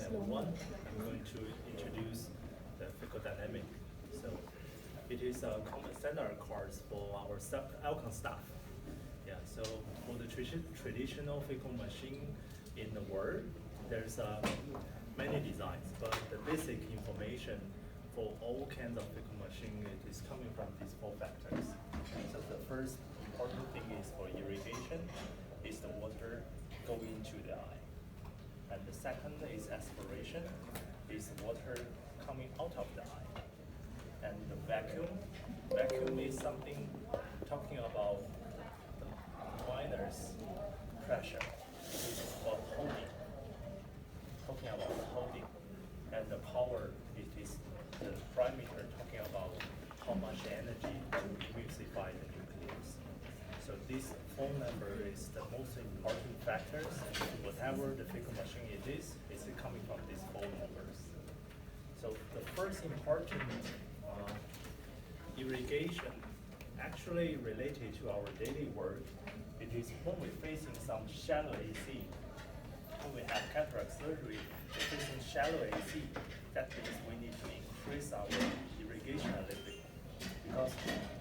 Number one, I'm going to introduce the Phacodyamic. So it is a common standard course for our Alcon staff. Yeah, so for the traditional phaco machine in the world, there's many designs, but the basic information for all kinds of phaco machine is coming from these four factors. So the first important thing is for irrigation, is the water going into the eye. And the second is aspiration, is water coming out of the eye. And the vacuum is something talking about the miner's pressure. It is about holding, talking about the holding. And the power, it is the parameter talking about how much energy to emulsify the nucleus. So this phone number is the most important factors. Whatever the phaco machine it is coming from these phone numbers. So the first important irrigation actually related to our daily work. It is when we're facing some shallow AC, when we have cataract surgery, we're facing shallow AC, that means we need to increase our irrigation a little bit. Because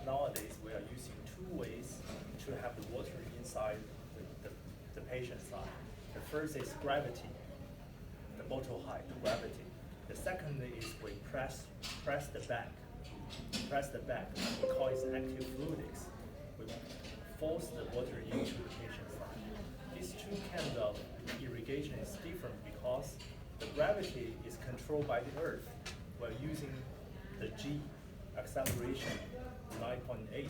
nowadays we are using two ways to have the water inside the patient's eye. The first is gravity, the bottle height, the gravity. The second is we press the back. Press the back, we call it active fluidics. We force the water into the patient's eye. These two kinds of irrigation is different because the gravity is controlled by the earth. We're using the G acceleration 9.8.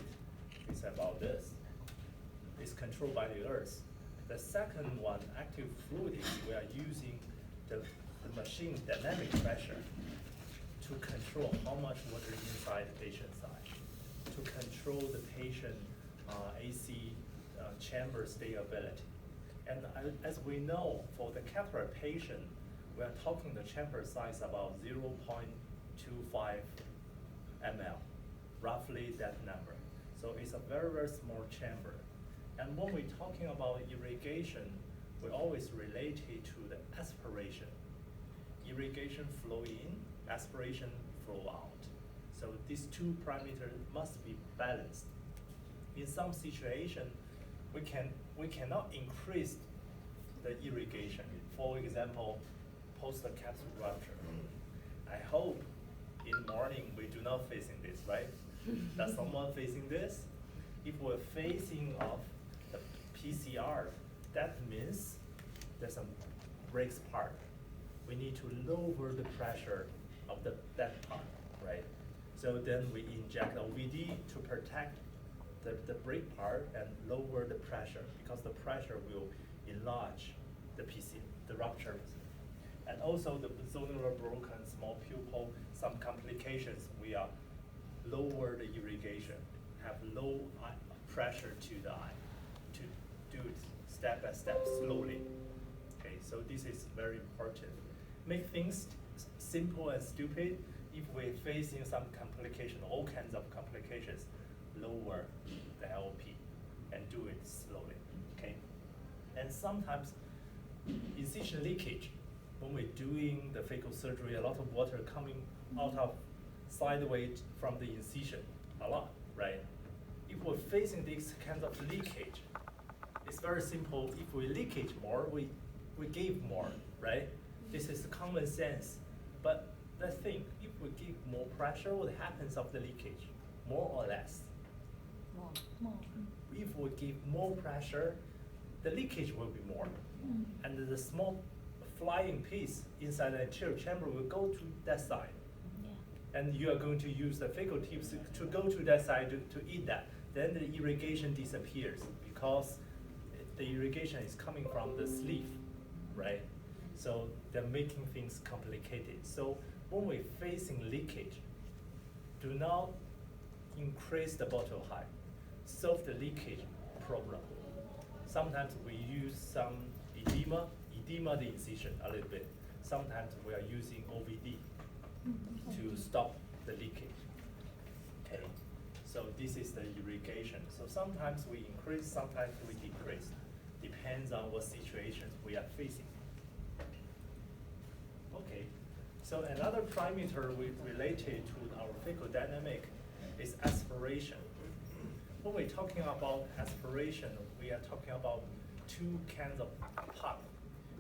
It's about this. It's controlled by the earth. The second one, active fluidics, we are using the machine dynamic pressure to control how much water inside the patient's eye, to control the patient AC chamber stability. And as we know, for the cataract patient, we are talking the chamber size about 0.25 ml, roughly that number. So it's a very, very small chamber. And when we're talking about irrigation, we always relate it to the aspiration. Irrigation flow in, aspiration flow out. So these two parameters must be balanced. In some situation, we cannot increase the irrigation. For example, post-capsule rupture. I hope in morning we do not facing this, right? Does someone facing this? If we're facing off the PCR, that means there's a breaks part. We need to lower the pressure of that part, right? So then we inject OVD to protect the break part and lower the pressure because the pressure will enlarge the PC, the rupture. And also the zonular broken, small pupil, some complications, we are lower the irrigation, have low pressure to the eye, to do it step by step, slowly. Okay, so this is very important. Make things simple and stupid. If we're facing some complication, all kinds of complications, lower the LP and do it slowly, okay? And sometimes incision leakage, when we're doing the phaco surgery, a lot of water coming out of sideways from the incision, a lot, right? If we're facing these kinds of leakage, it's very simple. If we leakage more, we give more, right? This is common sense. But let's think, if we give more pressure, what happens of the leakage? More or less? More. If we give more pressure, the leakage will be more. And the small flying piece inside the anterior chamber will go to that side. Yeah. And you are going to use the phaco tips to go to that side to eat that. Then the irrigation disappears because the irrigation is coming from the sleeve, right? So they're making things complicated. So when we're facing leakage, do not increase the bottle height. Solve the leakage problem. Sometimes we use some edema the incision a little bit. Sometimes we are using OVD to stop the leakage. Okay, so this is the irrigation. So sometimes we increase, sometimes we decrease. Depends on what situations we are facing. So another parameter we related to our phacodyamic is aspiration. When we're talking about aspiration, we are talking about two kinds of pump.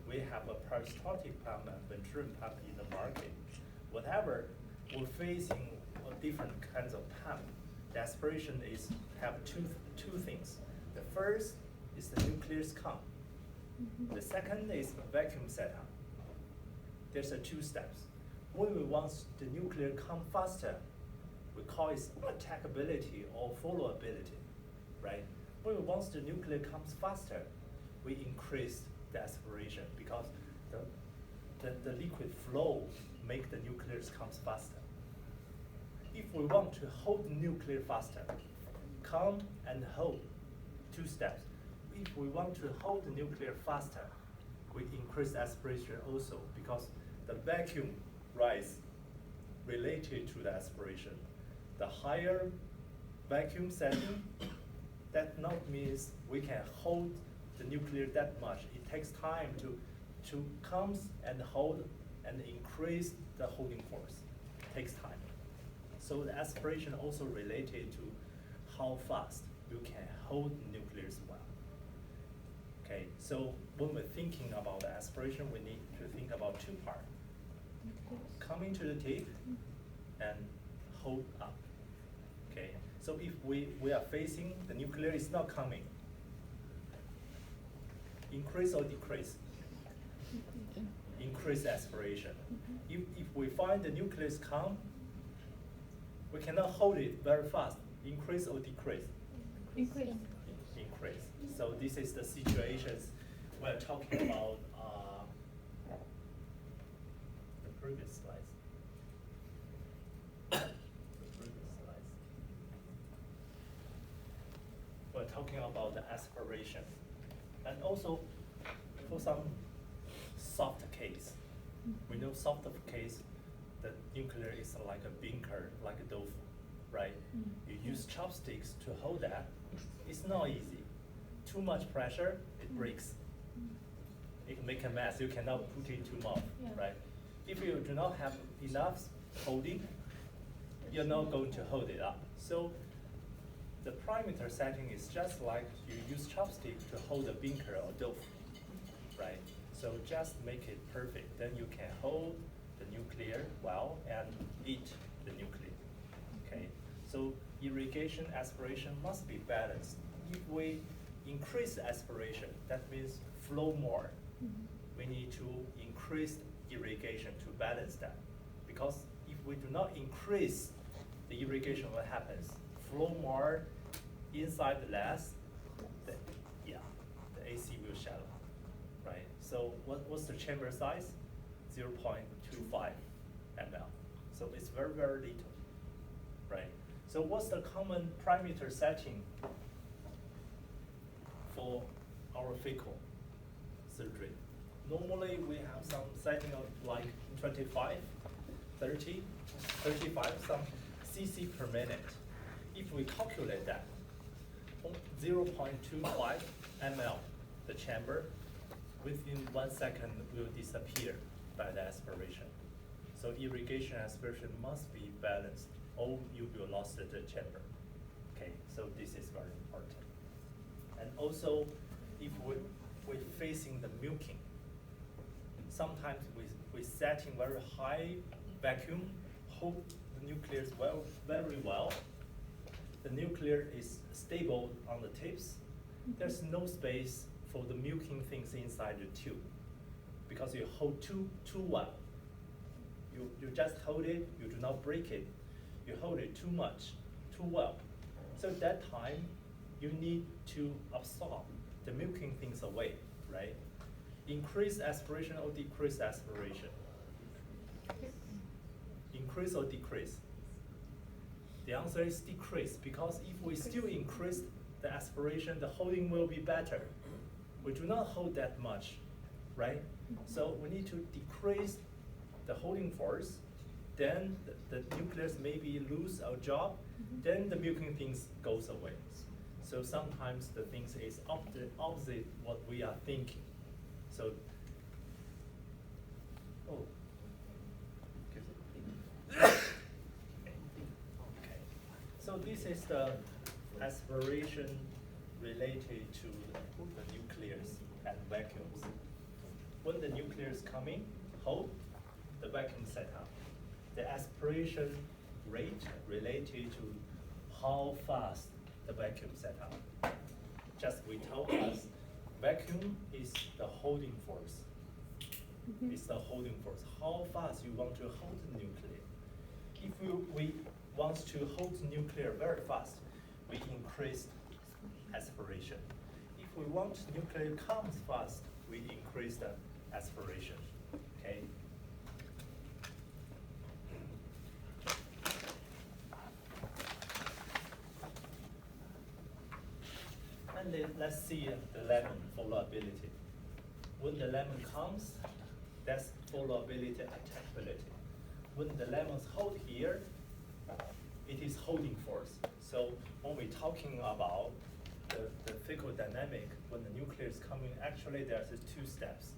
We have a peristaltic pump and ventricular pump in the market. Whatever we're facing different kinds of pump, the aspiration have two things. The first is the nucleus count. The second is vacuum setup. There's two steps. When we want the nuclear come faster, we call it attackability or followability, right? When we want the nuclear comes faster, we increase the aspiration because the liquid flow make the nucleus comes faster. If we want to hold the nuclear faster, come and hold, two steps. If we want to hold the nuclear faster, we increase aspiration also because the vacuum rise related to the aspiration. The higher vacuum setting, that not means we can hold the nuclear that much. It takes time to come and hold and increase the holding force. It takes time. So the aspiration also related to how fast you can hold the nucleus well. Okay, so when we're thinking about the aspiration, we need to think about two parts. Coming to the tip and hold up. Okay, so if we are facing the nuclear is not coming, increase or decrease? Increase aspiration. If we find the nucleus come, we cannot hold it very fast. Increase or decrease? Increase. Increase. So this is the situations we're talking about the previous slides. We're talking about the aspiration. And also for some soft case, we know soft case, the nuclear is like a beaker, like a tofu, right? You use chopsticks to hold that. It's not easy. Too much pressure, it breaks. It can make a mess. You cannot put it into mouth, right? If you do not have enough holding, you're not going to hold it up. So the parameter setting is just like you use chopstick to hold a beaker or tofu, right? So just make it perfect. Then you can hold the nuclear well and eat the nuclear. Okay. So irrigation aspiration must be balanced. If we increase aspiration, that means flow more. We need to increase irrigation to balance that. Because if we do not increase the irrigation, what happens? Flow more inside the less, the AC will shallow, right? So what's the chamber size? 0.25 ml. So it's very, very little, right? So what's the common parameter setting for our phaco surgery? Normally we have some setting of like 25, 30, 35, some cc per minute. If we calculate that, 0.25 ml, the chamber, within 1 second will disappear by the aspiration. So irrigation aspiration must be balanced, or you will lose the chamber. Okay, so this is very important. And also, if we're facing the milking, sometimes we setting very high vacuum, hold the nucleus very well. The nuclear is stable on the tips. There's no space for the milking things inside the tube because you hold too well. You just hold it, you do not break it. You hold it too much, too well. So at that time, you need to absorb the milking things away, right? Increase aspiration or decrease aspiration? Increase or decrease? The answer is decrease, because if we still increase the aspiration, the holding will be better. We do not hold that much, right? So we need to decrease the holding force, then the nucleus maybe lose our job, then the milking things goes away. So sometimes the things is opposite what we are thinking. So, the aspiration related to the nucleus and vacuums. When the nucleus coming, hold the vacuum setup. The aspiration rate related to how fast the vacuum setup. Just we told us, vacuum is the holding force. It's the holding force. How fast you want to hold the nucleus. If we want to hold the nucleus very fast, we increase aspiration. If we want nucleus comes fast, we increase the aspiration. Okay. And then let's see the lemon flowability. When the lemon comes, that's flowability, attackability. When the lemons hold here, it is holding force. So when we're talking about the phacodyamic, when the nucleus coming, actually there's two steps.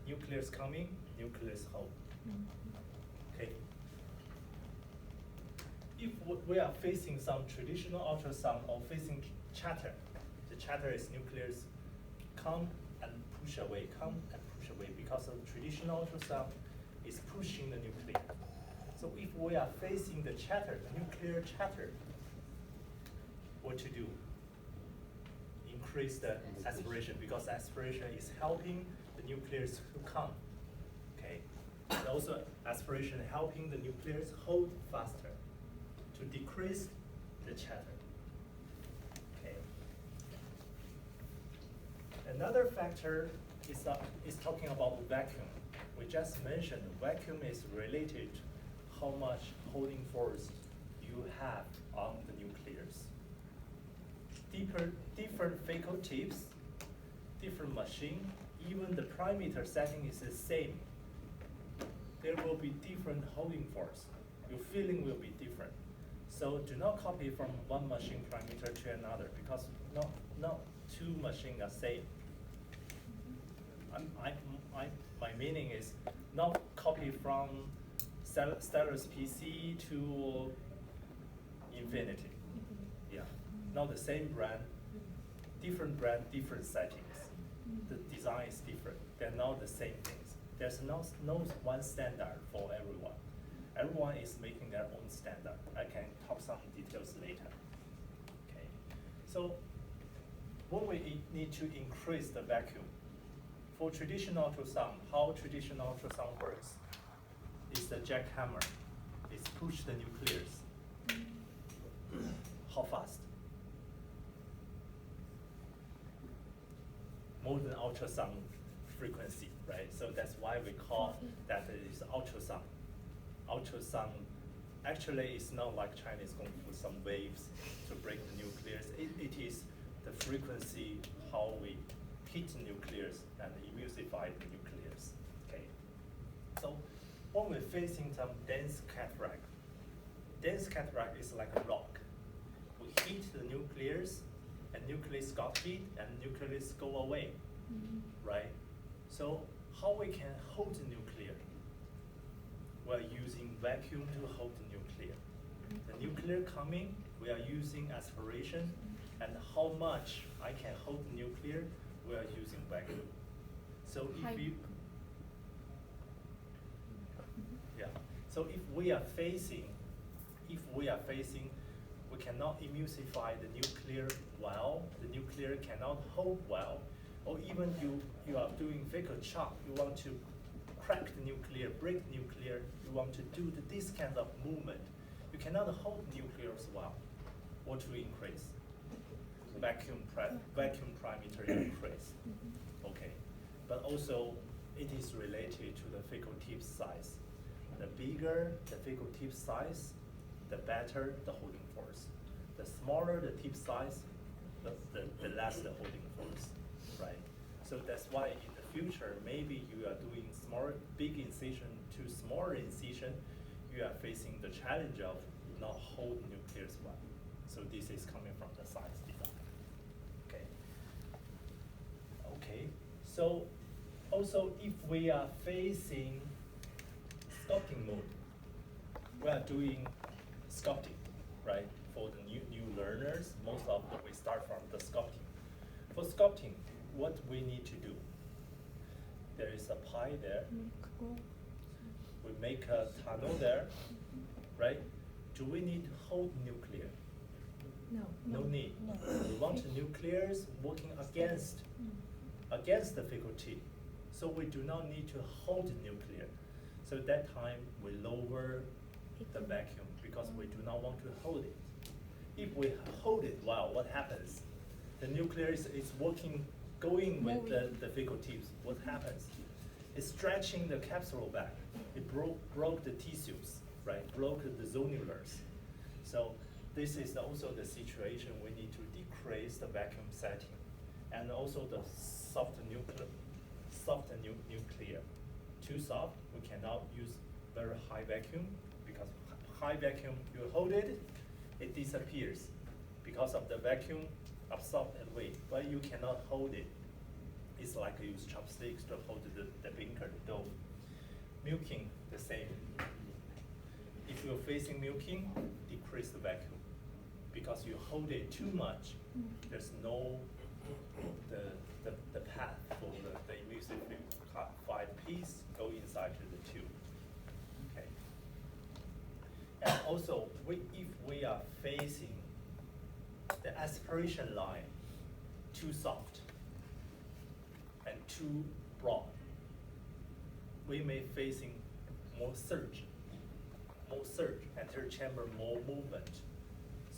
Nucleus coming, nucleus hold. Okay. If we are facing some traditional ultrasound or facing chatter, the chatter is nucleus come and push away, come and push away, because of traditional ultrasound is pushing the nucleus. So if we are facing the chatter, the nuclear chatter, what to do? Increase the aspiration, because aspiration is helping the nucleus to come. Okay. And also aspiration helping the nucleus hold faster to decrease the chatter. Okay. Another factor is talking about vacuum. We just mentioned vacuum is related to how much holding force you have on the nucleus. Different phaco tips, different machine, even the parameter setting is the same. There will be different holding force. Your feeling will be different. So do not copy from one machine parameter to another, because not two machines are same. My meaning is not copy from Stellar's PC to Infinity. Yeah, not the same brand, different settings. The design is different. They're not the same things. There's no one standard for everyone. Everyone is making their own standard. I can talk some details later. Okay, so when we need to increase the vacuum, for traditional ultrasound, how traditional ultrasound works is the jackhammer. It's push the nucleus. How fast? More than ultrasound frequency, right? So that's why we call that it is ultrasound. Ultrasound actually is not like Chinese going for some waves to break the nucleus. It is the frequency how we hit the nucleus and emulsify the nucleus. Okay. So when we're facing some dense cataract is like a rock. We hit the nucleus, and nucleus got hit, and nucleus go away, right? So how we can hold the nucleus? We are using vacuum to hold the nucleus. The nucleus coming, we are using aspiration, and how much I can hold the nucleus, we are using vacuum. So if you, yeah. So if we are facing, we cannot emulsify the nucleus well, the nucleus cannot hold well, or even you are doing phaco chop, you want to crack the nucleus, break the nucleus, you want to do this kind of movement, you cannot hold the nucleus well. What to increase? Vacuum parameter increase. Okay, but also it is related to the phaco tip size. The bigger the phaco tip size, the better the holding force. The smaller the tip size, the less the holding force, right? So that's why in the future, maybe you are doing big incision to smaller incision, you are facing the challenge of not hold nucleus well. So this is coming from the science design. Okay. Okay. So also if we are facing sculpting mode, we are doing sculpting, right, for the new learners, most of them, we start from the sculpting. For sculpting, what we need to do? There is a pie there. We make a tunnel there, right? Do we need whole nuclear? No. No need. No. We want the nuclears working against the faculty. So we do not need to hold the nuclear. So at that time, we lower the vacuum because we do not want to hold it. If we hold it, wow, what happens? The nuclear is working, going with the fecal tips. What happens? It's stretching the capsule back. It broke the tissues, right? Broke the zonulars. So this is also the situation we need to decrease the vacuum setting, and also the soft nuclear. Too soft, we cannot use very high vacuum because high vacuum, you hold it, it disappears because of the vacuum absorbed and weight, but you cannot hold it. It's like you use chopsticks to hold the beaker dough. Milking, the same. If you're facing milking, decrease the vacuum because you hold it too much. There's no the path for the emulsified piece go inside to the tube. Okay. And also, if we are facing the aspiration line too soft and too broad, we may facing more surge, enter chamber, more movement.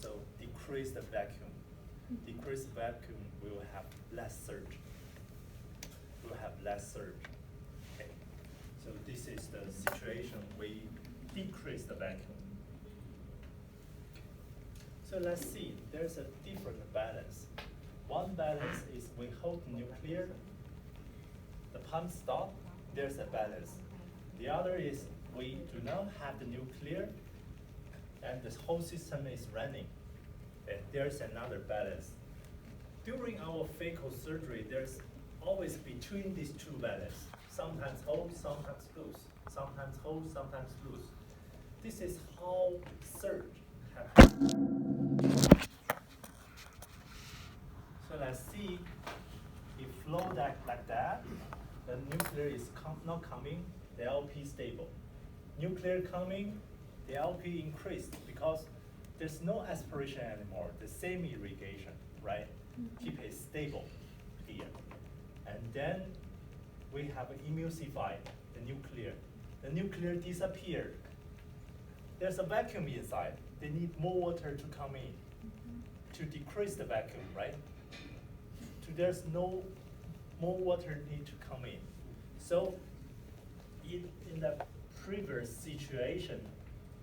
So decrease the vacuum. Decrease vacuum, we will have less surge. We will have less surge. Okay. So this is the situation we decrease the vacuum. So let's see, there's a different balance. One balance is we hold nuclear, the pump stop, there's a balance. The other is we do not have the nuclear and the whole system is running. And there's another balance. During our phaco surgery, there's always between these two balance. Sometimes hold, sometimes loose. Sometimes hold, sometimes loose. This is how surge happens. So let's see, if flow like that, the nuclear is not coming, the LP stable. Nuclear coming, the LP increased because there's no aspiration anymore, the same irrigation, right? Keep it stable here. And then we have emulsified the nuclear. The nuclear disappeared. There's a vacuum inside. They need more water to come in to decrease the vacuum, right? There's no more water need to come in. So in the previous situation,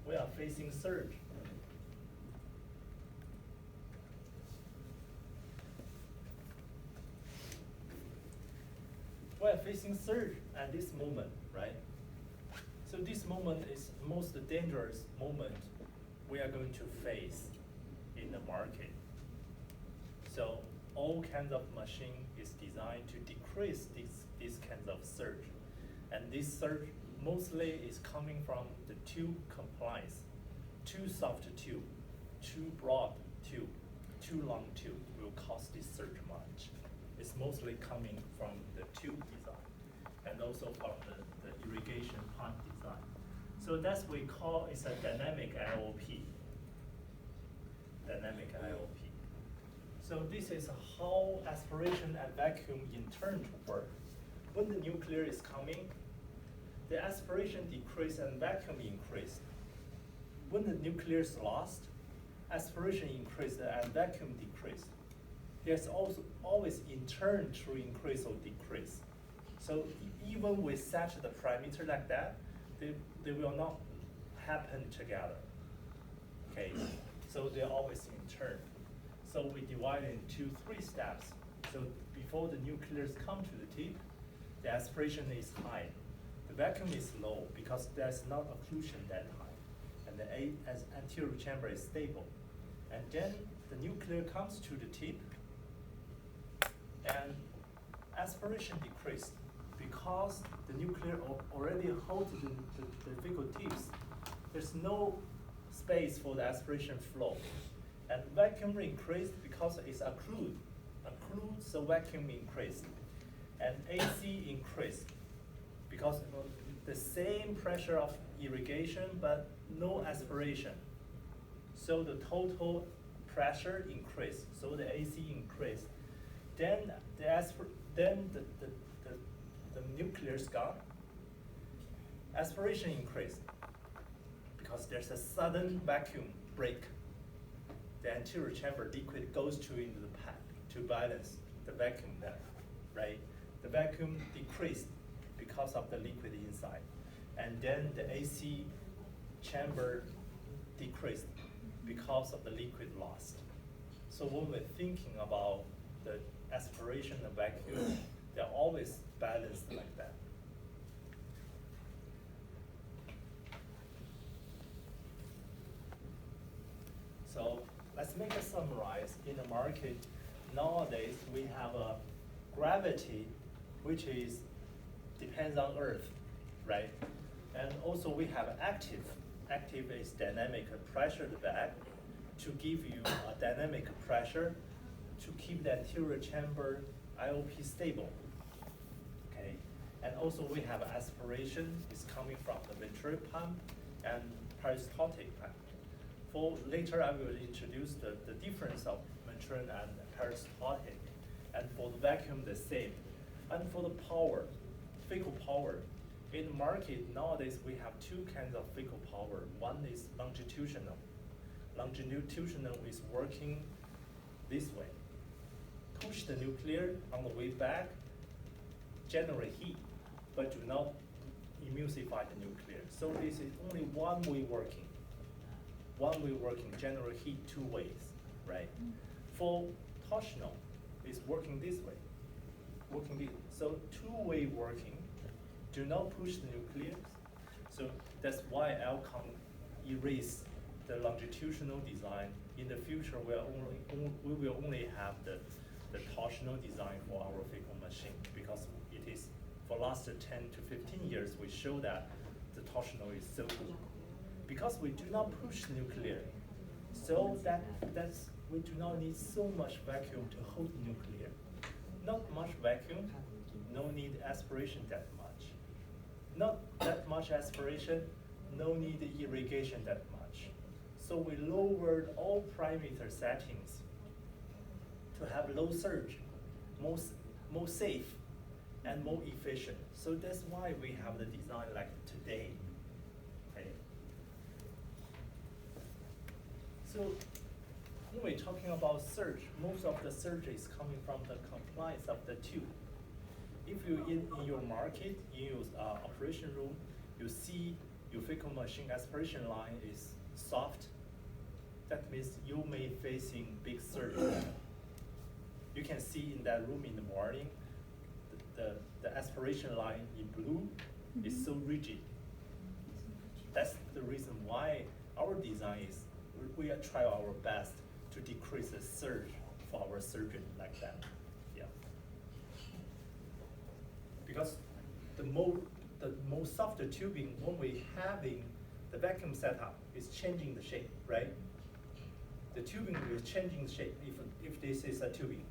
we are facing surge. We are facing surge at this moment, right? So this moment is most dangerous moment we are going to face in the market. So all kinds of machine is designed to decrease these kinds of surge. And this surge mostly is coming from the tube compliance. Too soft tube, too broad tube, too long tube will cause this surge much. It's mostly coming from the tube design and also from the irrigation pump design. So that's what we call it's a dynamic IOP. Dynamic IOP. So this is how aspiration and vacuum in turn work. When the nuclear is coming, the aspiration decrease and vacuum increase. When the nuclear is lost, aspiration increased and vacuum decreased. There's also always in turn to increase or decrease. So even we set the parameter like that, they will not happen together. Okay, so they're always in turn. So we divide into 3 steps. So before the nuclears come to the tip, the aspiration is high. The vacuum is low because there's not occlusion that high. And the anterior chamber is stable. And then the nuclear comes to the tip, and aspiration decreased because the nuclear already holds the fecal tips. There's no space for the aspiration flow. And vacuum increased because it's accrued, so vacuum increased. And AC increased because the same pressure of irrigation but no aspiration. So the total pressure increased, so the AC increased. Then the nuclear is gone. Aspiration increased because there's a sudden vacuum break. The anterior chamber liquid goes into the pipe to balance the vacuum there, right? The vacuum decreased because of the liquid inside. And then the AC chamber decreased because of the liquid lost. So when we're thinking about the aspiration and vacuum, they're always balanced like that. So let's make a summarize. In the market, nowadays we have a gravity, which is depends on Earth, right? And also we have active. Active is dynamic pressure bag to give you a dynamic pressure to keep the anterior chamber IOP stable. Okay, and also we have aspiration is coming from the ventral pump and peristaltic pump. For later I will introduce the difference of ventral and peristaltic, and for the vacuum the same. And for the power, fecal power, in the market nowadays we have two kinds of fecal power. One is longitudinal. Longitudinal is working this way. Push the nuclear on the way back, generate heat, but do not emulsify the nuclear. So this is only one way working. One way working, generate heat two ways, right? For torsional, it's working this way. So two-way working, do not push the nucleus. So that's why Alcon erased the longitudinal design. In the future, we will only have the torsional design for our fecal machine, because it is, for last 10 to 15 years, we show that the torsional is so good. Because we do not push nuclear, so that's we do not need so much vacuum to hold nuclear. Not much vacuum, no need aspiration that much. Not that much aspiration, no need irrigation that much. So we lowered all parameter settings to have low surge, more safe, and more efficient. So that's why we have the design like today. Okay. So when we're talking about surge, most of the surge is coming from the compliance of the tube. If you in your market, in your operation room, you see your fecal machine aspiration line is soft, that means you may facing big surge. You can see in that room in the morning, the aspiration line in blue is so rigid. That's the reason why our design is, we are trying our best to decrease the surge for our surgeon like that. Yeah. Because the more softer tubing, when we having the vacuum setup, is changing the shape, right? The tubing is changing shape if this is a tubing.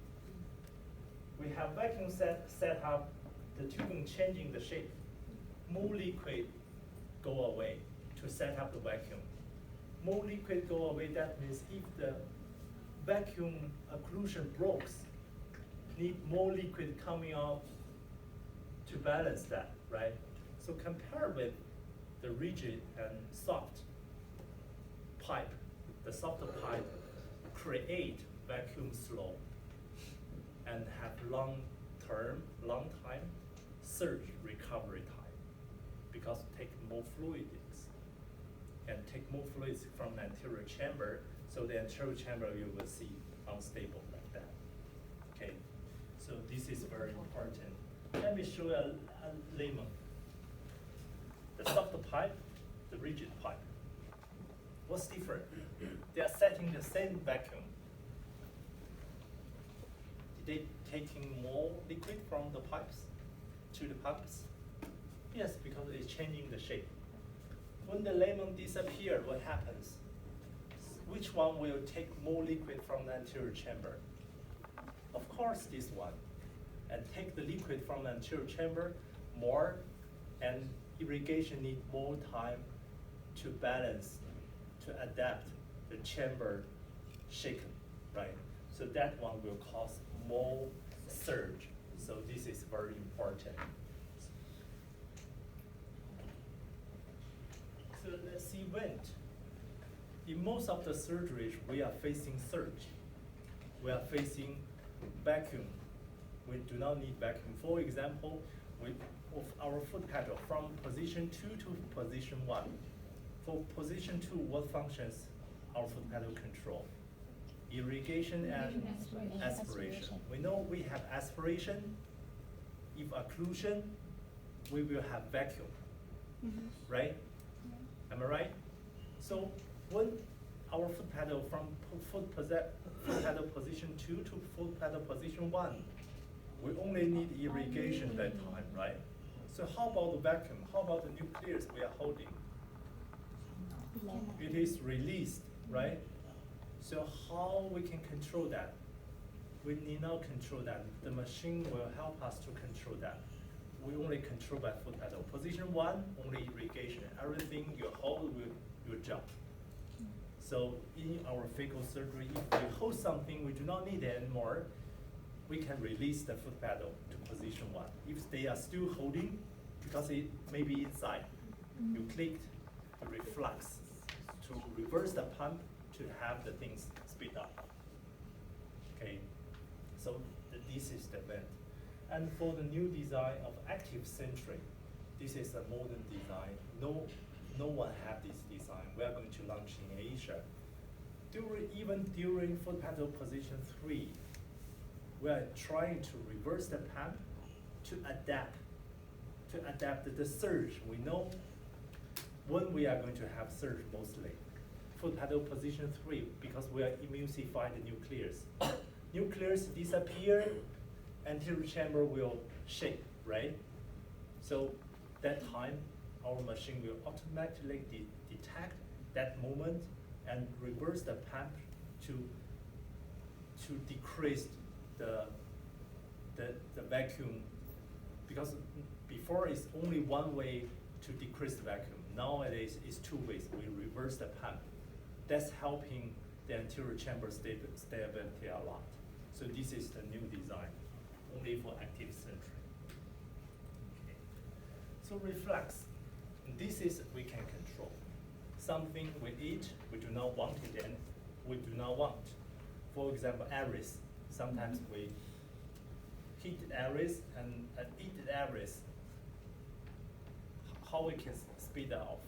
We have vacuum set up, the tubing changing the shape. More liquid go away to set up the vacuum. More liquid go away, that means if the vacuum occlusion breaks, need more liquid coming out to balance that, right? So compare with the rigid and soft pipe, the softer pipe create vacuum slow and have long time surge recovery time, because take more fluids and take more fluids from the anterior chamber, so the anterior chamber you will see unstable like that. Okay, so this is very important. Let me show you a layman. The soft pipe, the rigid pipe. What's different? They are setting the same vacuum. Did they taking more liquid from the pipes to the pumps? Yes, because it's changing the shape. When the lemon disappears, what happens? which one will take more liquid from the anterior chamber? Of course, this one. And take the liquid from the anterior chamber more, and irrigation need more time to balance, to adapt the chamber shaken, right? So that one will cause more surge. So this is very important. So let's see vent. In most of the surgeries, we are facing surge. We are facing vacuum. We do not need vacuum. For example, of our foot pedal from position 2 to position 1. For position 2, what functions our foot pedal control? Irrigation and aspiration. We know we have aspiration. If occlusion, we will have vacuum, right? Am I right? So when our foot pedal from foot pedal position 2 to foot pedal position 1, we only need irrigation that time, right? So how about the vacuum? How about the nucleus we are holding? It is released, right? So how we can control that? We need not control that. The machine will help us to control that. We only control by foot pedal. Position 1, only irrigation. Everything you hold will jump. So in our phaco surgery, if we hold something we do not need it anymore, we can release the foot pedal to position 1. If they are still holding, because it may be inside, you click the reflux to reverse the pump to have the things speed up. Okay, so this is the vent. And for the new design of active centric, this is a modern design. No one have this design. We are going to launch in Asia. Even during foot pedal position 3, we are trying to reverse the pump to adapt the surge. We know when we are going to have surge mostly. Foot pedal position 3, because we are emulsifying the nucleus. Nucleus disappear, anterior chamber will shake, right? So that time, our machine will automatically detect that moment and reverse the pump to decrease the vacuum, because before it's only one way to decrease the vacuum. Nowadays it's 2 ways. We reverse the pump. That's helping the anterior chamber stability a lot. So this is the new design, only for active centric. Okay. So reflex, this is we can control. Something we eat, we do not want it and we do not want. For example, areas. Sometimes we heat areas and eat areas. How we can speed that off?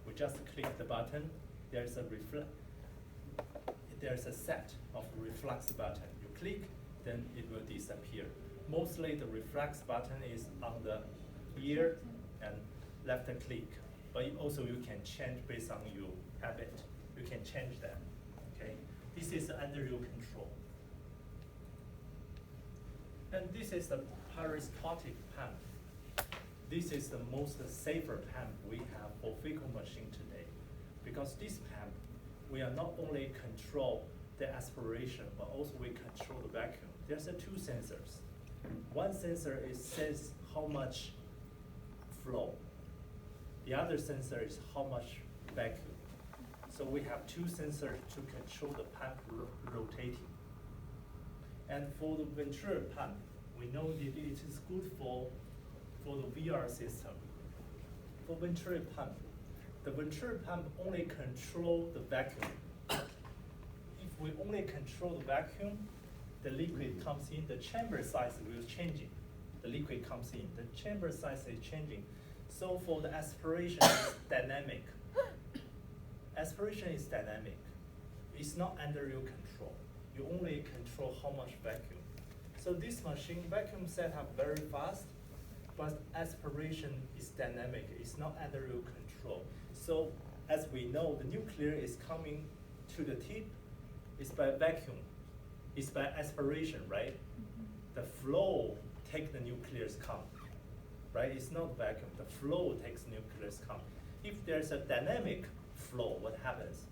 We just click the button. There's a set of reflex button. You click, then it will disappear. Mostly the reflex button is on the ear and left click. But also you can change based on your habit. You can change that. Okay. This is under your control. And this is the peristaltic pump. This is the most safer pump we have for phaco machine today. Because this pump, we are not only control the aspiration, but also we control the vacuum. There's 2 sensors. One sensor says how much flow. The other sensor is how much vacuum. So we have 2 sensors to control the pump rotating. And for the ventral pump, we know that it is good for the VR system. For ventral pump, the ventral pump only control the vacuum. If we only control the vacuum, the liquid comes in, the chamber size will changing. The liquid comes in, the chamber size is changing. So for the aspiration, it's dynamic. Aspiration is dynamic. It's not under your control. You only control how much vacuum. So this machine, vacuum setup very fast, but aspiration is dynamic. It's not under your control. So as we know, the nuclear is coming to the tip. It's by vacuum. It's by aspiration, right? The flow takes the nucleus come, right? It's not vacuum. The flow takes nucleus come. If there's a dynamic flow, what happens?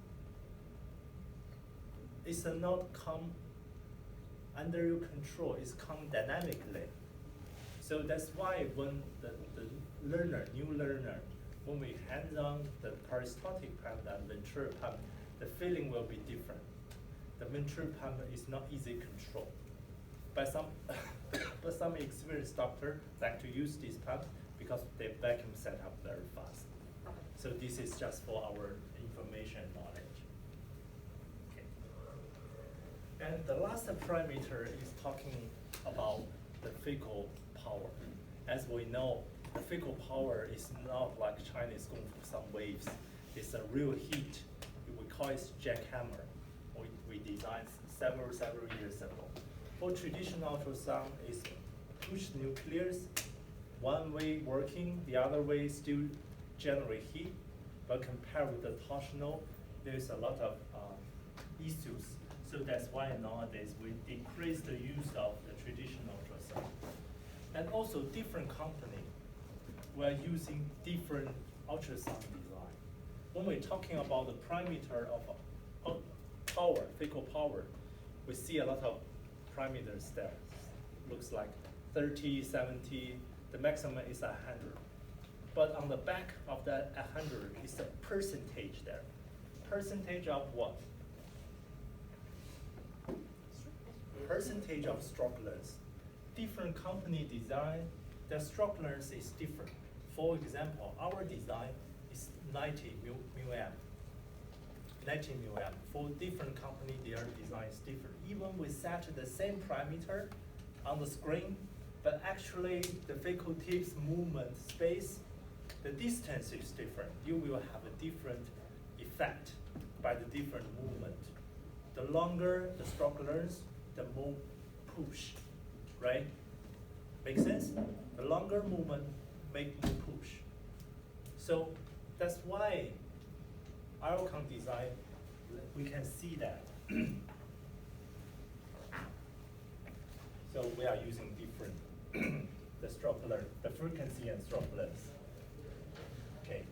it's not come under your control, it's come dynamically. So that's why when the learner, new learner, when we hand on the peristaltic pump and ventral pump, the feeling will be different. The ventral pump is not easy control. But some experienced doctor like to use this pump because they vacuum set up very fast. So this is just for our information and knowledge. Okay. And the last parameter is talking about the fecal power. As we know, the fecal power is not like Chinese going for some waves. It's a real heat. We call it jackhammer. We designed several years ago. For traditional ultrasound, is push nucleus, one way working, the other way still generate heat. But compared with the torsional, there's a lot of issues. So that's why nowadays we decrease the use of the traditional ultrasound. And also different company, we're using different ultrasound design. When we're talking about the parameter of power, fecal power, we see a lot of parameters there. Looks like 30, 70, the maximum is 100. But on the back of that 100 is a percentage there. Percentage of what? Percentage of stroke length. Different company design, the stroke length is different. For example, our design is 90 μm. 90 μm. For different company, their design is different. Even we set the same parameter on the screen, but actually the fecal tips movement space, the distance is different. You will have a different effect by the different movement. The longer the stroke length, the more push, right? Make sense? The longer movement make more push. So that's why Alcon design, we can see that. So we are using different, the stroke length, the frequency and stroke length. Okay,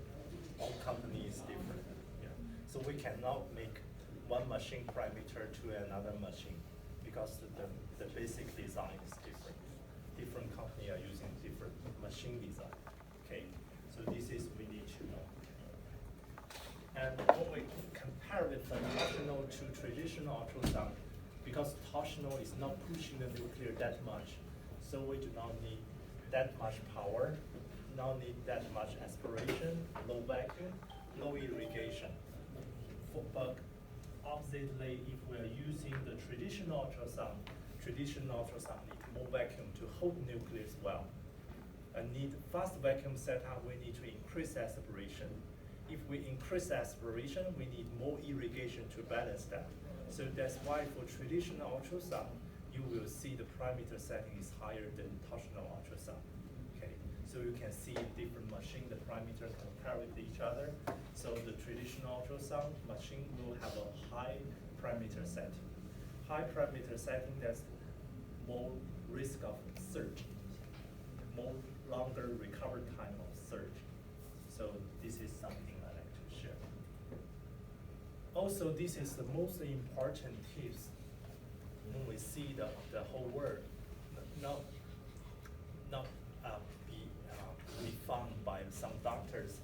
all company is different. Yeah. So we cannot make one machine parameter to another machine because the basic design is different. Different company are using different machine design. Okay, so this is we need to know. And when we compare with the torsional to traditional ultrasound, because torsional is not pushing the nuclear that much, so we do not need that much power, not need that much aspiration, low vacuum, low irrigation. But oppositely, if we are using the traditional ultrasound needs more vacuum to hold nucleus well. And need fast vacuum setup, we need to increase aspiration. If we increase aspiration, we need more irrigation to balance that. So that's why for traditional ultrasound, you will see the parameter setting is higher than torsional ultrasound. Okay, so you can see different machine, the parameter compare with each other. So the traditional ultrasound machine will have a high parameter setting. High parameter setting, that's more risk of surge, more longer recovery time of surge. So this is something I like to share. Also, this is the most important tips when we see the whole world not be found by some doctors.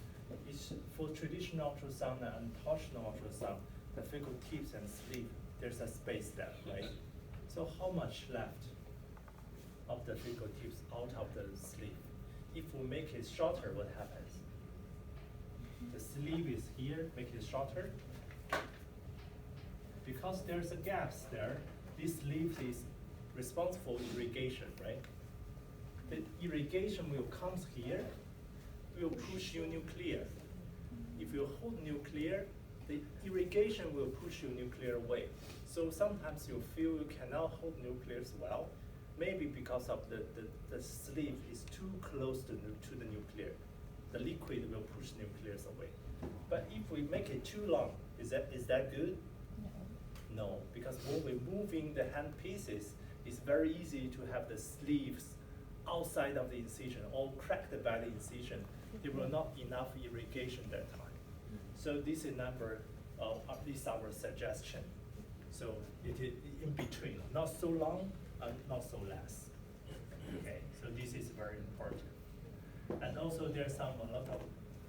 It's for traditional ultrasound and torsional ultrasound, the fecal tips and sleeve, there's a space there, right? So how much left of the fecal tips out of the sleeve? If we make it shorter, what happens? The sleeve is here, make it shorter. Because there's a gaps there, this sleeve is responsible for irrigation, right? The irrigation will come here, will push your nuclear. If you hold nuclear, the irrigation will push your nuclear away. So sometimes you feel you cannot hold nucleus well, maybe because of the sleeve is too close to the nuclear. The liquid will push nucleus away. But if we make it too long, is that good? No. No, because when we're moving the hand pieces, it's very easy to have the sleeves outside of the incision or cracked by the incision. There will not enough irrigation that time. So this is our suggestion. So it is in between, not so long and not so less. Okay, so this is very important. And also there's a lot of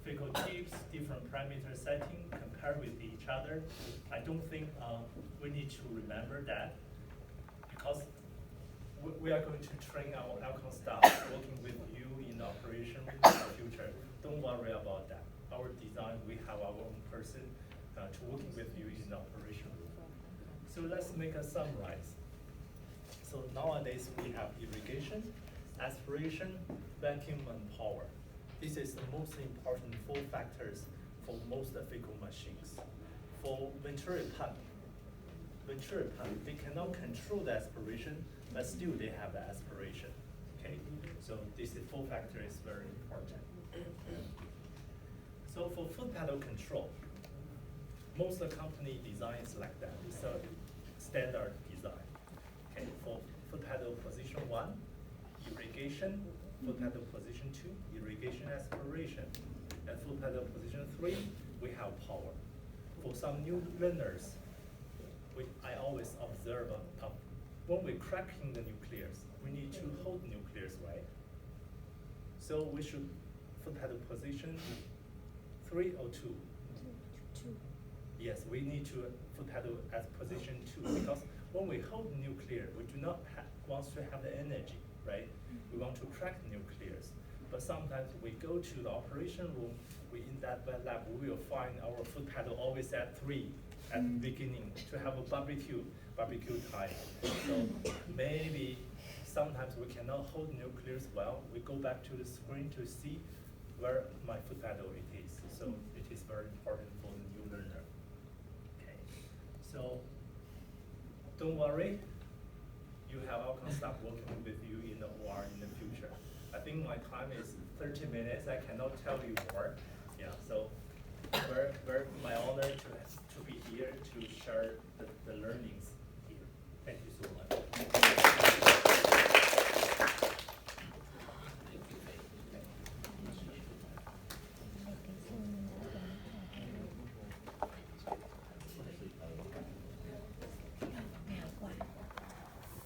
Phaco tips, different parameter setting compared with each other. I don't think we need to remember that because we are going to train our Alcon staff working with you in operation in the future. Don't worry about that. Our design, we have our own person to working with you in operation. So let's make a summarize. So nowadays we have irrigation, aspiration, vacuum, and power. This is the most important 4 factors for most Phaco machines. For Venturi pump, they cannot control the aspiration, but still they have the aspiration. Okay, so this 4 factor is very important. So for foot pedal control, most of the company designs like that. It's a standard design. Okay, for foot pedal position 1, irrigation, foot pedal position 2, irrigation aspiration, and foot pedal position 3, we have power. For some new learners, I always observe when we're cracking the nucleus, we need to hold nucleus, right? So we should foot pedal position 3 or 2. 2. Yes, we need to foot pedal as position 2 because when we hold nuclear, we do not want to have the energy, right? We want to crack nucleus. But sometimes we go to the operation room, in that wet lab, we will find our foot pedal always at 3 at the beginning to have a barbecue time. So maybe sometimes we cannot hold nucleus well. We go back to the screen to see where my foot pedal it is. So it is very important for the new learner. Okay, so don't worry. You have Alcon staff working with you in the OR in the future. I think my time is 30 minutes. I cannot tell you more. Yeah, so very my honor to be here to share the learnings here. Thank you so much.